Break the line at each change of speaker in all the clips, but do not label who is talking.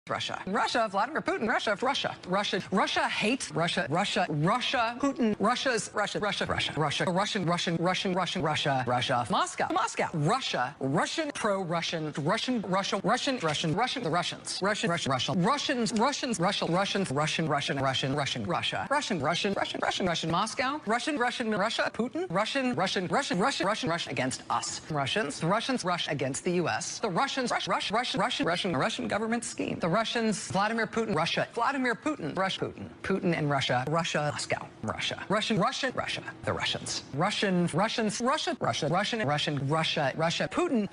Russia, Vladimir Putin, Russia hates Russia, Putin, Russia, Moscow, Russian, pro-Russian, the Russians, Moscow, Russia, Putin, Russia against us, the Russians rush against the U.S., the Russian government scheme. The Russians, Vladimir Putin, Putin and Russia, Moscow, Russia, the Russians, Putin,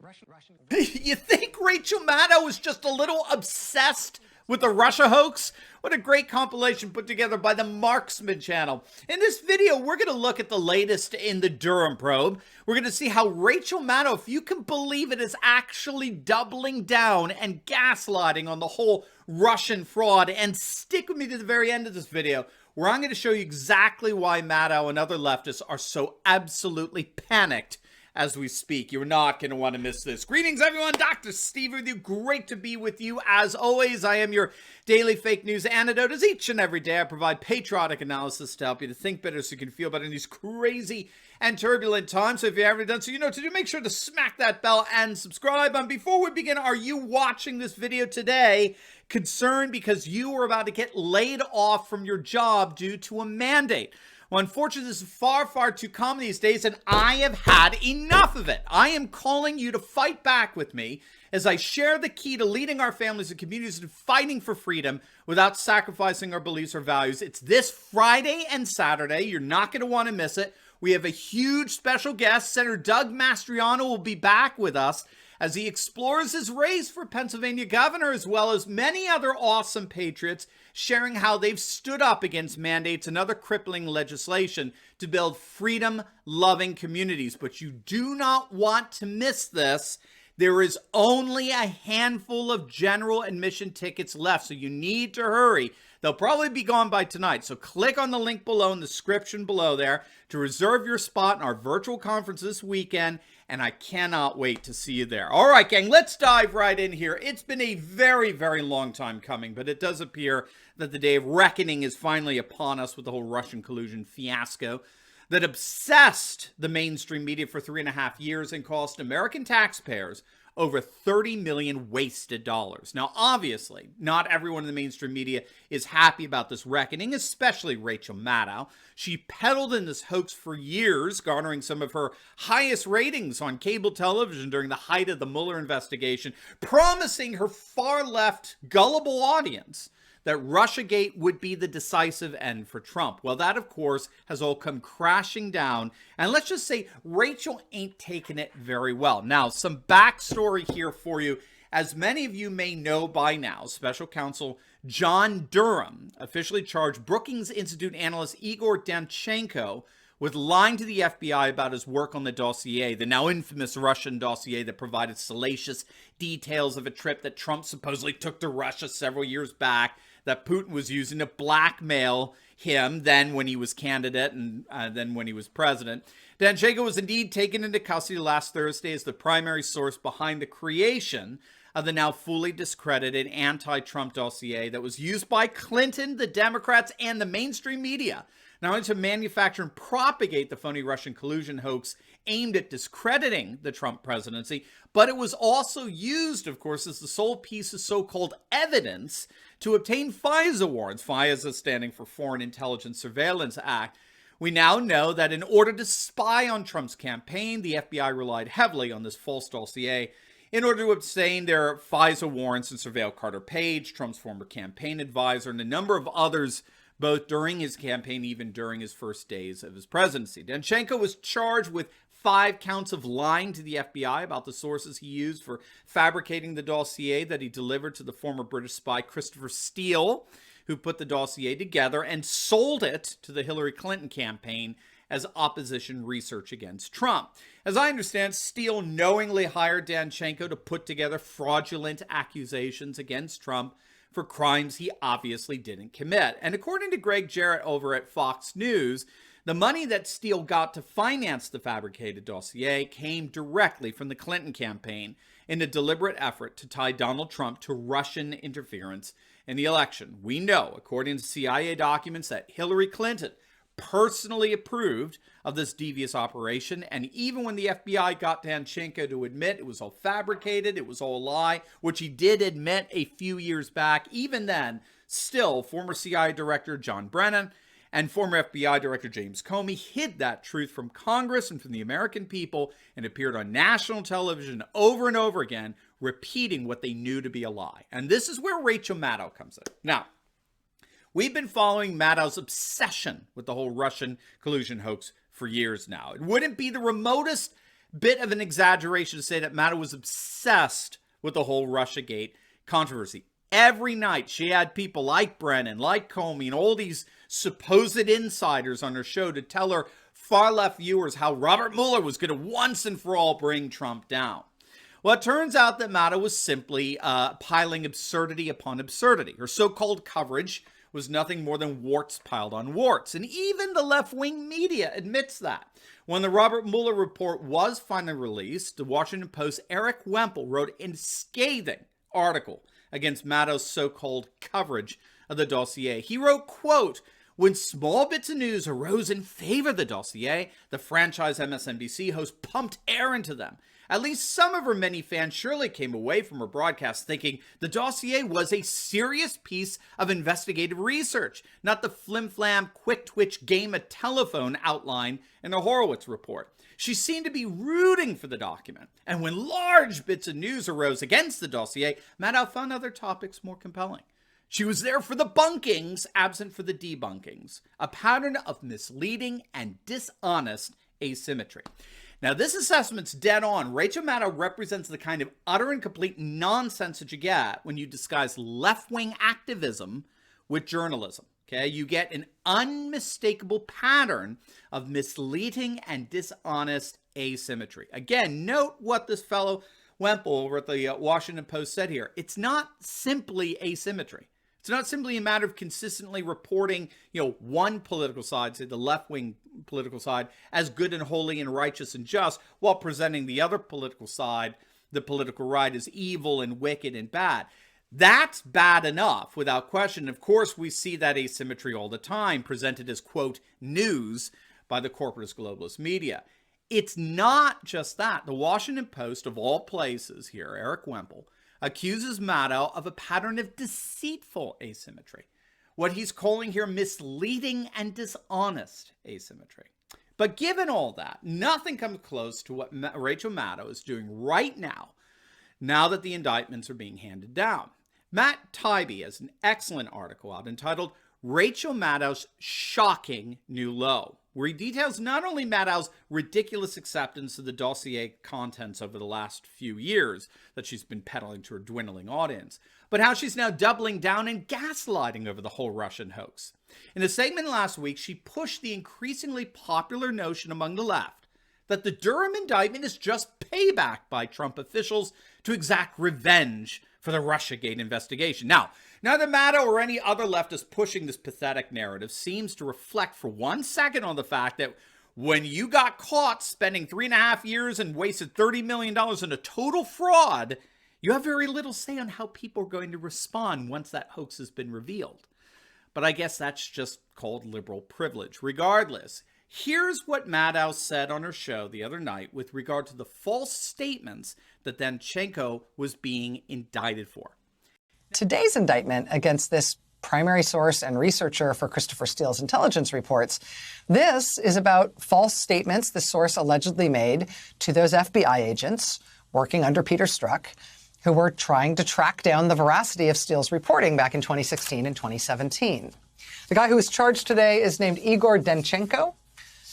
Russian.
You think Rachel Maddow is just a little obsessed with the Russia hoax? What a great compilation put together by the Marksman channel. In this video, we're going to look at the latest in the Durham probe. We're going to see how Rachel Maddow, if you can believe it, is actually doubling down and gaslighting on the whole Russian fraud. And stick with me to the very end of this video, where I'm going to show you exactly why Maddow and other leftists are so absolutely panicked as we speak. You're not going to want to miss this. Greetings, everyone. Dr. Steve with you. Great to be with you. As always, I am your daily fake news antidote. As each and every day, I provide patriotic analysis to help you to think better so you can feel better in these crazy and turbulent times. So if you haven't done so, you know what to do. Make sure to smack that bell and subscribe. And before we begin, are you watching this video today concerned because you are about to get laid off from your job due to a mandate? Well, unfortunately, this is far too common these days, and I have had enough of it. I am calling you to fight back with me as I share the key to leading our families and communities and fighting for freedom without sacrificing our beliefs or values. It's this Friday and Saturday. You're not going to want to miss it. We have a huge special guest. Senator Doug Mastriano will be back with us as he explores his race for Pennsylvania governor, as well as many other awesome patriots, sharing how they've stood up against mandates and other crippling legislation to build freedom-loving communities. But you do not want to miss this. There is only a handful of general admission tickets left, so you need to hurry. They'll probably be gone by tonight, so click on the link below in the description below there to reserve your spot in our virtual conference this weekend, and I cannot wait to see you there. All right, gang, let's dive right in here. It's been a very long time coming, but it does appear that the day of reckoning is finally upon us with the whole Russian collusion fiasco that obsessed the mainstream media for 3.5 years and cost American taxpayers over $30 million wasted dollars. Now, obviously, not everyone in the mainstream media is happy about this reckoning, especially Rachel Maddow. She peddled in this hoax for years, garnering some of her highest ratings on cable television during the height of the Mueller investigation, promising her far-left, gullible audience that Russiagate would be the decisive end for Trump. Well, that, of course, has all come crashing down. And let's just say Rachel ain't taking it very well. Now, some backstory here for you. As many of you may know by now, Special Counsel John Durham officially charged Brookings Institute analyst Igor Danchenko with lying to the FBI about his work on the dossier, the now infamous Russian dossier that provided salacious details of a trip that Trump supposedly took to Russia several years back, that Putin was using to blackmail him then when he was candidate and then when he was president. Danchenko was indeed taken into custody last Thursday as the primary source behind the creation of the now fully discredited anti-Trump dossier that was used by Clinton, the Democrats, and the mainstream media, not only to manufacture and propagate the phony Russian collusion hoax aimed at discrediting the Trump presidency, but it was also used, of course, as the sole piece of so-called evidence to obtain FISA warrants. FISA standing for Foreign Intelligence Surveillance Act. We now know that in order to spy on Trump's campaign, the FBI relied heavily on this false dossier in order to obtain their FISA warrants and surveil Carter Page, Trump's former campaign advisor, and a number of others, both during his campaign, even during his first days of his presidency. Danchenko was charged with 5 counts of lying to the FBI about the sources he used for fabricating the dossier that he delivered to the former British spy Christopher Steele, who put the dossier together and sold it to the Hillary Clinton campaign as opposition research against Trump. As I understand, Steele knowingly hired Danchenko to put together fraudulent accusations against Trump for crimes he obviously didn't commit. And according to Greg Jarrett over at Fox News, the money that Steele got to finance the fabricated dossier came directly from the Clinton campaign in a deliberate effort to tie Donald Trump to Russian interference in the election. We know, according to CIA documents, that Hillary Clinton personally approved of this devious operation, and even when the FBI got Danchenko to admit it was all fabricated, it was all a lie, which he did admit a few years back, even then, still, former CIA Director John Brennan and former FBI Director James Comey hid that truth from Congress and from the American people and appeared on national television over and over again, repeating what they knew to be a lie. And this is where Rachel Maddow comes in. Now, we've been following Maddow's obsession with the whole Russian collusion hoax for years now. It wouldn't be the remotest bit of an exaggeration to say that Maddow was obsessed with the whole Russiagate controversy. Every night she had people like Brennan, like Comey, and all these supposed insiders on her show to tell her far-left viewers how Robert Mueller was going to once and for all bring Trump down. Well, it turns out that Maddow was simply piling absurdity upon absurdity. Her so-called coverage was nothing more than warts piled on warts. And even the left-wing media admits that. When the Robert Mueller report was finally released, the Washington Post's Eric Wemple wrote a scathing article against Maddow's so-called coverage of the dossier. He wrote, quote, "When small bits of news arose in favor of the dossier, the franchise MSNBC host pumped air into them. At least some of her many fans surely came away from her broadcast thinking the dossier was a serious piece of investigative research, not the flim-flam, quick-twitch game of telephone outlined in the Horowitz report. She seemed to be rooting for the document. And when large bits of news arose against the dossier, Maddow found other topics more compelling. She was there for the bunkings, absent for the debunkings, a pattern of misleading and dishonest asymmetry." Now, this assessment's dead on. Rachel Maddow represents the kind of utter and complete nonsense that you get when you disguise left-wing activism with journalism. Okay, you get an unmistakable pattern of misleading and dishonest asymmetry. Again, note what this fellow Wemple over at the Washington Post said here. It's not simply asymmetry. It's not simply a matter of consistently reporting, one political side, say the left-wing political side, as good and holy and righteous and just, while presenting the other political side, the political right, as evil and wicked and bad. That's bad enough, without question. Of course, we see that asymmetry all the time, presented as, quote, news by the corporatist globalist media. It's not just that. The Washington Post, of all places here, Eric Wemple, accuses Maddow of a pattern of deceitful asymmetry, what he's calling here misleading and dishonest asymmetry. But given all that, nothing comes close to what Rachel Maddow is doing right now that the indictments are being handed down. Matt Taibbi has an excellent article out entitled Rachel Maddow's Shocking New Low, where he details not only Maddow's ridiculous acceptance of the dossier contents over the last few years that she's been peddling to her dwindling audience, but how she's now doubling down and gaslighting over the whole Russian hoax. In a segment last week, she pushed the increasingly popular notion among the left that the Durham indictment is just payback by Trump officials to exact revenge for the Russiagate investigation. Now, neither Maddow or any other leftist pushing this pathetic narrative seems to reflect for 1 second on the fact that when you got caught spending 3.5 years and wasted $30 million in a total fraud, you have very little say on how people are going to respond once that hoax has been revealed. But I guess that's just called liberal privilege. Regardless, here's what Maddow said on her show the other night with regard to the false statements that Danchenko was being indicted for.
Today's indictment against this primary source and researcher for Christopher Steele's intelligence reports, this is about false statements the source allegedly made to those FBI agents working under Peter Strzok who were trying to track down the veracity of Steele's reporting back in 2016 and 2017. The guy who was charged today is named Igor Danchenko.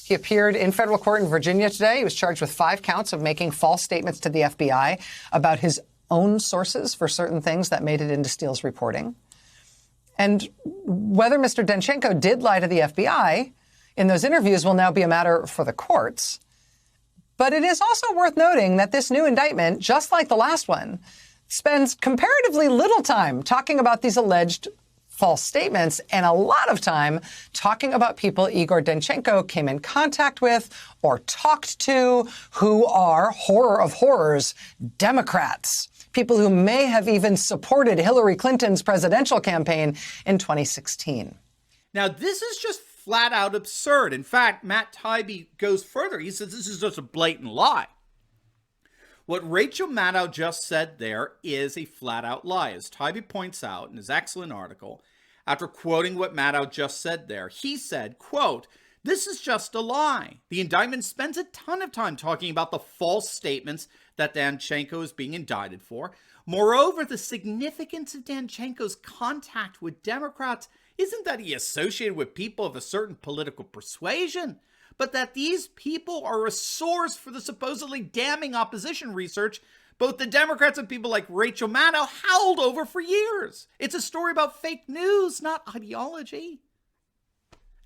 He appeared in federal court in Virginia today. He was charged with 5 counts of making false statements to the FBI about his own sources for certain things that made it into Steele's reporting. And whether Mr. Danchenko did lie to the FBI in those interviews will now be a matter for the courts. But it is also worth noting that this new indictment, just like the last one, spends comparatively little time talking about these alleged false statements, and a lot of time talking about people Igor Danchenko came in contact with or talked to who are, horror of horrors, Democrats. People who may have even supported Hillary Clinton's presidential campaign in 2016.
Now, this is just flat out absurd. In fact, Matt Taibbi goes further. He says this is just a blatant lie. What Rachel Maddow just said there is a flat-out lie. As Taibbi points out in his excellent article, after quoting what Maddow just said there, he said, quote, "This is just a lie. The indictment spends a ton of time talking about the false statements that Danchenko is being indicted for. Moreover, the significance of Danchenko's contact with Democrats isn't that he associated with people of a certain political persuasion, but that these people are a source for the supposedly damning opposition research both the Democrats and people like Rachel Maddow howled over for years. It's a story about fake news, not ideology."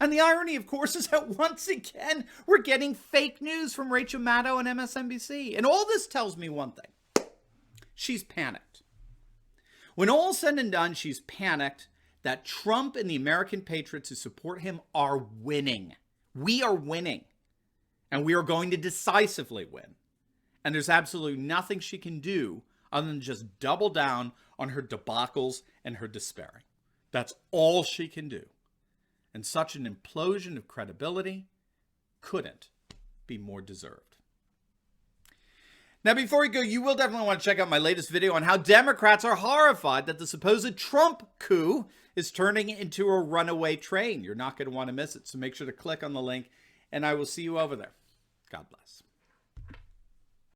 And the irony, of course, is that once again, we're getting fake news from Rachel Maddow and MSNBC. And all this tells me one thing. She's panicked. When all's said and done, she's panicked that Trump and the American patriots who support him are winning. We are winning. And we are going to decisively win. And there's absolutely nothing she can do other than just double down on her debacles and her despairing. That's all she can do. And such an implosion of credibility couldn't be more deserved. Now, before we go, you will definitely want to check out my latest video on how Democrats are horrified that the supposed Trump coup is turning into a runaway train. You're not going to want to miss it, so make sure to click on the link, and I will see you over there. God bless.